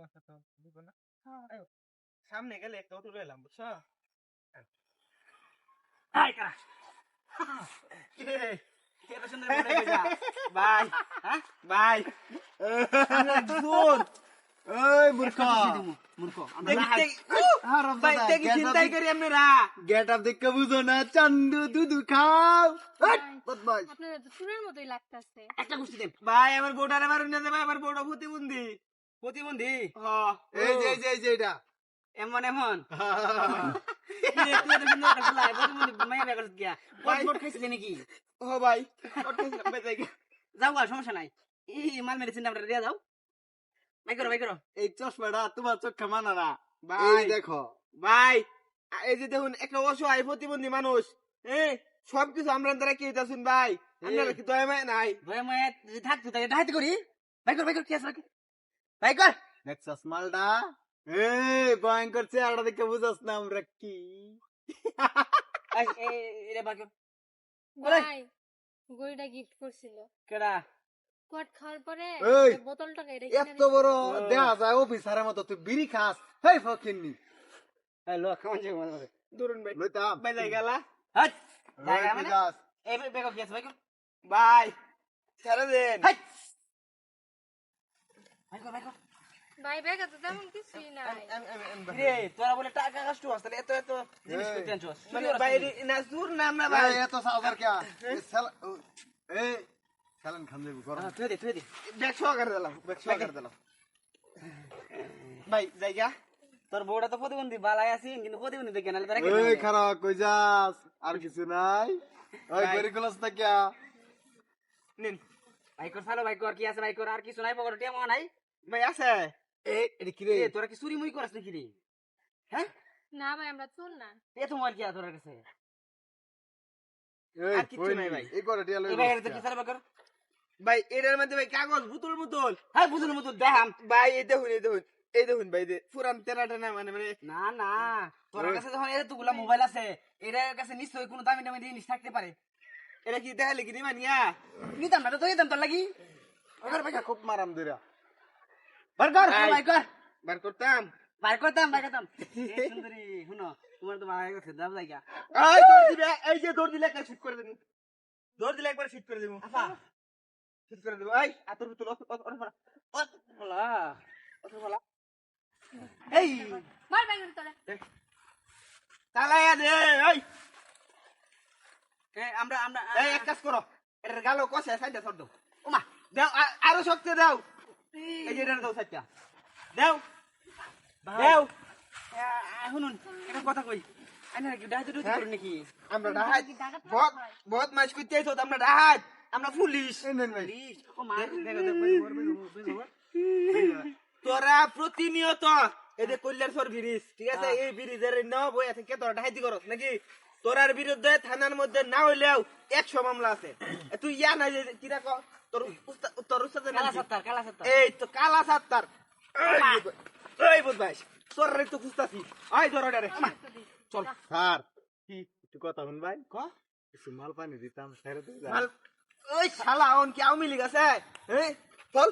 সমস্যা তো দিব না। আয়ো, সামনে গেলে একটা অটো লইলাম বুঝছো? আই কারা কিরে এত সুন্দর বড় কইরা ভাই হ্যাঁ ভাই জোর ওই মূর্খ মূর্খ দেখতে ভাই দেখি চিন্তাই করি আপনারা গেট আপ দেখে বুঝো না চান্দু দুধু খাও বদমাইশ আপনাদের তো চুরের মতোই লাগতাছে। একটা গুষ্টি দেন ভাই আমার বউটারে মারুন না ভাই আমার বউটা প্রতিবন্ধী প্রতিবন্ধী এই যে এটা এমন এমন তুই এত সুন্দর একটা লাই প্রতিবন্ধী মাইয়া বেকার গিয়া পাসপোর্ট খাইছিলি নাকি ও ভাই ভাই যাই যাও আর সমস্যা নাই এই মাল মেডিসিন আমরা দিয়া যাও ভাই করো এই চশমাটা তোমার চোখে মানা না ভাই এই দেখো ভাই এই যে দেখুন একটা অসহায় প্রতিবন্ধী মানুষ সবকিছু আমরা দ্বারা কি হইতাছুন ভাই আপনারা কি দয়া মায়া নাই ভয় মায়া যদি থাকতো তাই ডাহাইতে করি ভাই কর কি আছে ভাই কর দেখছস মালটা এই ভয়ঙ্কর চেহারাটা দেখে বুঝছস না আমরা কি এরে বাকি ভাই গড়িটা গিফট করছিল। কেডা কোট খাওয়ার পরে এই, বোতলটাকে এত বড় দেখা যায় অফিসারের মতো তুই বিড়ি খাস হেই ফকিন্নি হ্যালো কেমন যে মানে ধরুন ভাই লইতাম ভাই যাই গেলা হাট ওই জায়গা তুই মানে যাস। এই বেগো কি আছে ভাই কর ভাই ছেড়ে দেন হাট ভাই কর ভাই ব্যাগে তো তেমন কিছুই নাই। রে তোরা বলে টাকা কষ্ট হস তাহলে এত জিনিস এই, করতে আনছস মানে ভাই না জোর না আমরা ভাই এই এত সাউদার কে এই সালান খান দেব কর তুই দে ব্যাগ সহকারে দিলাম ব্যাগ সহকারে দিলাম ভাই জায়গা তোর বউটা তো প্রতিবন্ধী বালাই আছে কিন্তু প্রতিবন্ধী দেখে নালে তোরা এই খারাপ কই যাস আর কিছু নাই ওই ভাই। গরিগুলাস না কিয়া নিন ভাই কর চালো ভাই কর কি আছে ভাই কর আর কিছু নাই পকেটে টেমো নাই ভাই আছে এই এটা কি রে এ তোরা কি চুরি মুই করাস নাকি রে হ্যাঁ না ভাই আমরা চোর না। এ তোমার কি আছে তোর কাছে এই আর কিচ্ছু নাই ভাই। এই করে টিয়া লই এই ভাই এটা কি চালো ভাই কর ভাই এটার মধ্যে ভাই কাগজ বুতুল মুতুল হ্যাঁ বুঝুন মতো দেখাম ভাই এই দেখুন ভাই পুরান তেরা টেনা মানে না তোর কাছে যখন এতগুলা মোবাইল আছে এটার কাছে নিশ্চয়ই কোনো দামি দামি জিনিস থাকতে পারে এটা কি দেখালে কি দিবা নিয়া নিতাম না তো দিতাম তোর লাগি ওর ভাই খুব মারাম দিরা বার কর ভাই। ভাই কর বার করতাম বার করতাম এ সুন্দরী শুনো তোমার তো ভাই গেছে দাম জায়গা এই দৌড় দিবে এই যে দৌড় দিলে একটা শুট করে দেবো দৌড় দিলে একবার শুট করে দেবো আফা শুট করে দেবো এই আতর বুতুল বলা বলা এই মার ব্যাগের ভিতরে। তালায়া দে এই আমরা আমরা এই এক কাজ করো এটার গালো কষে সাইডে সর দাও ওমা দাও আরো শক্তি দাও এই যে এটা দাও সাইডটা দাও দাও শুনুন একটা কথা কই আইনা কি ডাইতে ডুইতে করুন নাকি আমরা ডাহাত কি ডাকাত না বহুত ভাই? বহুত মাছ করতে আইছো আমরা ডাহাত আমরা পুলিশ এই নেন ভাই প্লিজ ও মা দেখো তোরা প্রতিনিয়ত এদের কল্যাণ সর ব্রিজ ঠিক আছে এই ব্রিজের ন বইয়া থেকে তোরা ডাহাতি করস নাকি তোরার বিরুদ্ধে থানার মধ্যে না হইলেও 100 মামলা আছে তুই ইয়া না যে কিরা ক তোর উস্তাদের নাম কি? কালা সাত্তার এই তো কালা সাত্তার এই বদমাইশ তোর তো খুঁজতাছি আই ধর ওটারে চল স্যার কি একটু কথা শুন ভাই ক কিছু মাল পানি দিতাম ছেড়ে দে মাল ওই শালা অন কি আওয়ামী লীগ আছে চল